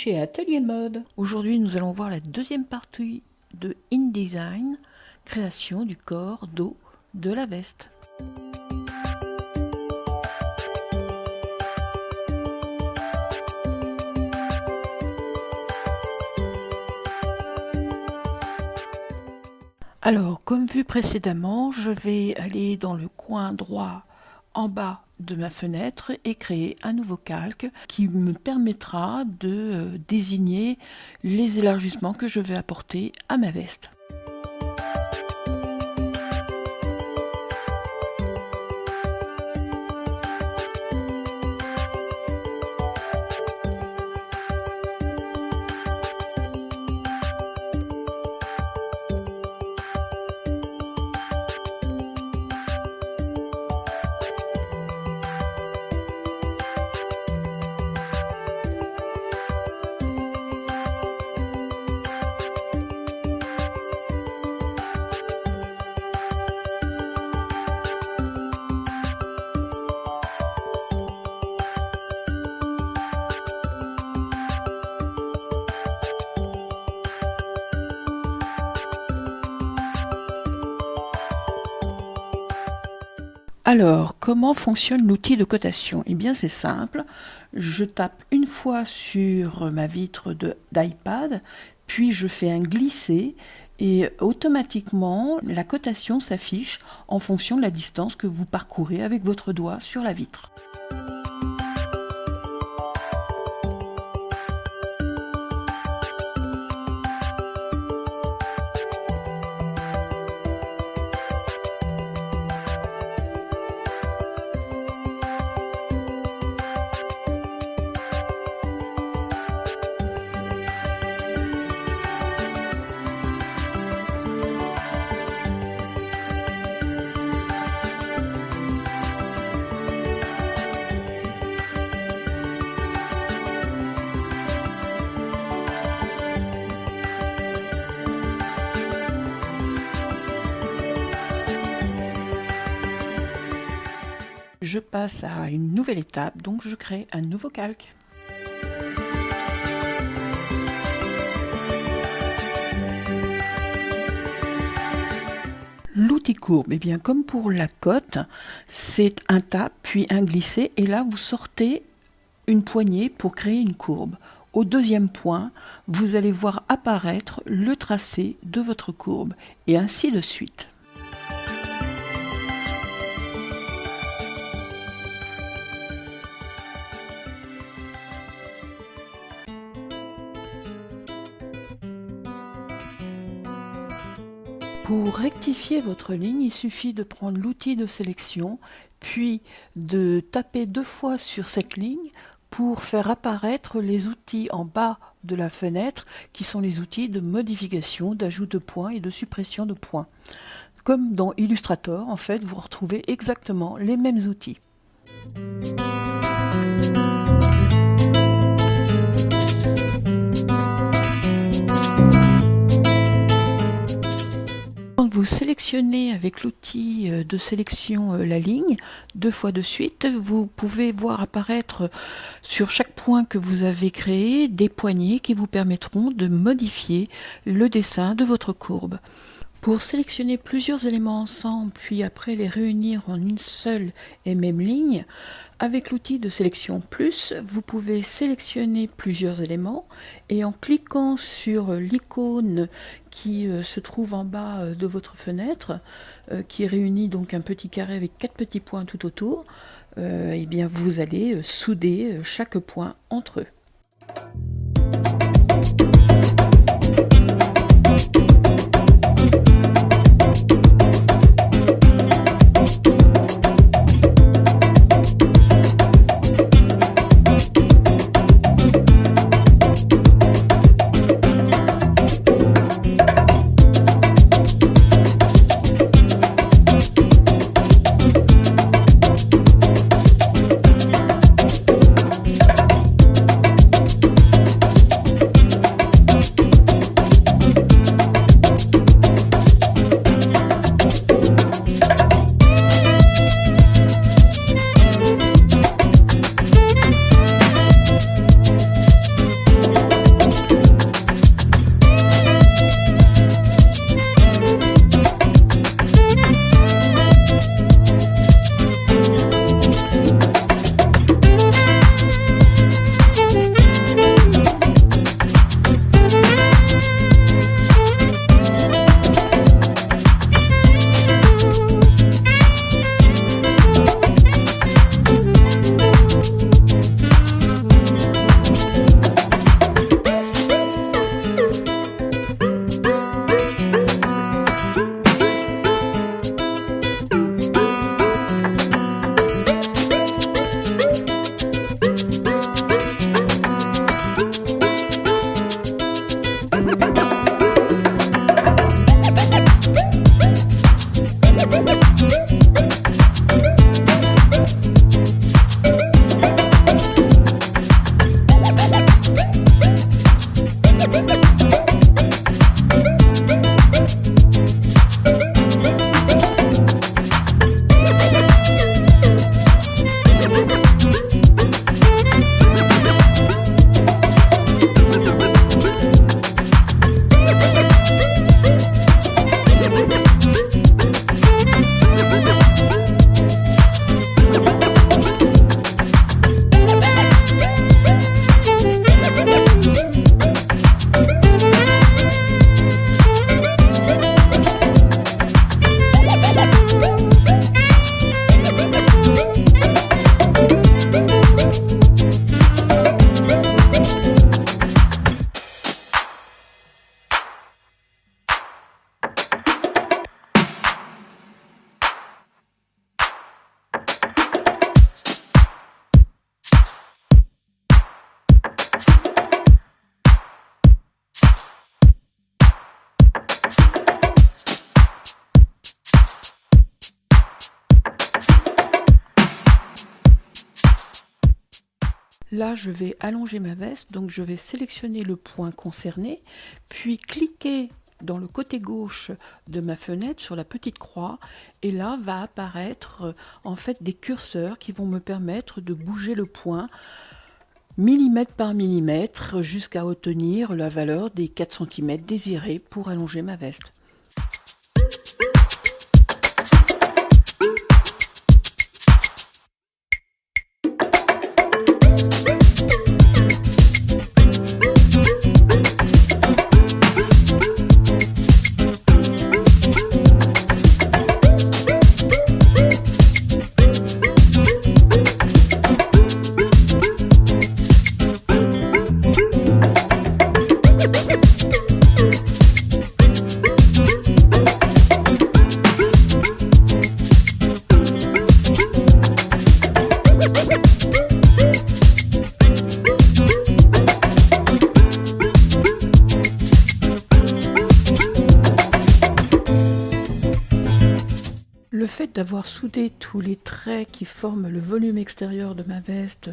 chez Atelier Mode. Aujourd'hui, nous allons voir la deuxième partie de InDesign, création du corps, dos de la veste. Alors, comme vu précédemment, je vais aller dans le coin droit en bas de ma fenêtre et créer un nouveau calque qui me permettra de désigner les élargissements que je vais apporter à ma veste. Alors, comment fonctionne l'outil de cotation? Eh bien, c'est simple. Je tape une fois sur ma vitre d'iPad, puis je fais un glisser et automatiquement, la cotation s'affiche en fonction de la distance que vous parcourez avec votre doigt sur la vitre. Je passe à une nouvelle étape, donc je crée un nouveau calque. L'outil courbe, eh bien comme pour la cote, c'est un tap puis un glissé et là vous sortez une poignée pour créer une courbe. Au deuxième point, vous allez voir apparaître le tracé de votre courbe et ainsi de suite. Pour rectifier votre ligne, il suffit de prendre l'outil de sélection, puis de taper 2 fois sur cette ligne pour faire apparaître les outils en bas de la fenêtre, qui sont les outils de modification, d'ajout de points et de suppression de points. Comme dans Illustrator, en fait, vous retrouvez exactement les mêmes outils. Vous sélectionnez avec l'outil de sélection la ligne 2 fois de suite, vous pouvez voir apparaître sur chaque point que vous avez créé des poignées qui vous permettront de modifier le dessin de votre courbe. Pour sélectionner plusieurs éléments ensemble puis après les réunir en une seule et même ligne, avec l'outil de sélection plus, vous pouvez sélectionner plusieurs éléments et en cliquant sur l'icône qui se trouve en bas de votre fenêtre, qui réunit donc un petit carré avec 4 petits points tout autour, eh bien vous allez souder chaque point entre eux. Là, je vais allonger ma veste, donc je vais sélectionner le point concerné, puis cliquer dans le côté gauche de ma fenêtre sur la petite croix, et là va apparaître en fait des curseurs qui vont me permettre de bouger le point millimètre par millimètre jusqu'à obtenir la valeur des 4 cm désirés pour allonger ma veste. Le fait d'avoir soudé tous les traits qui forment le volume extérieur de ma veste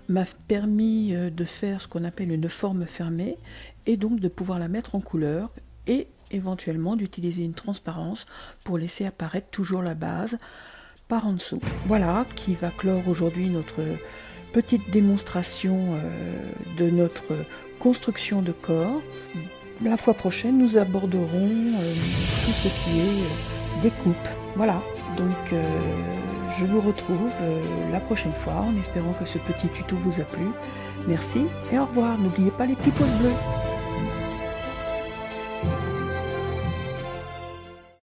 m'a permis de faire ce qu'on appelle une forme fermée et donc de pouvoir la mettre en couleur et éventuellement d'utiliser une transparence pour laisser apparaître toujours la base par en dessous. Voilà qui va clore aujourd'hui notre petite démonstration de notre construction de corps. La fois prochaine, nous aborderons tout ce qui est découpe. Voilà, donc je vous retrouve la prochaine fois en espérant que ce petit tuto vous a plu. Merci et au revoir. N'oubliez pas les petits pouces bleus.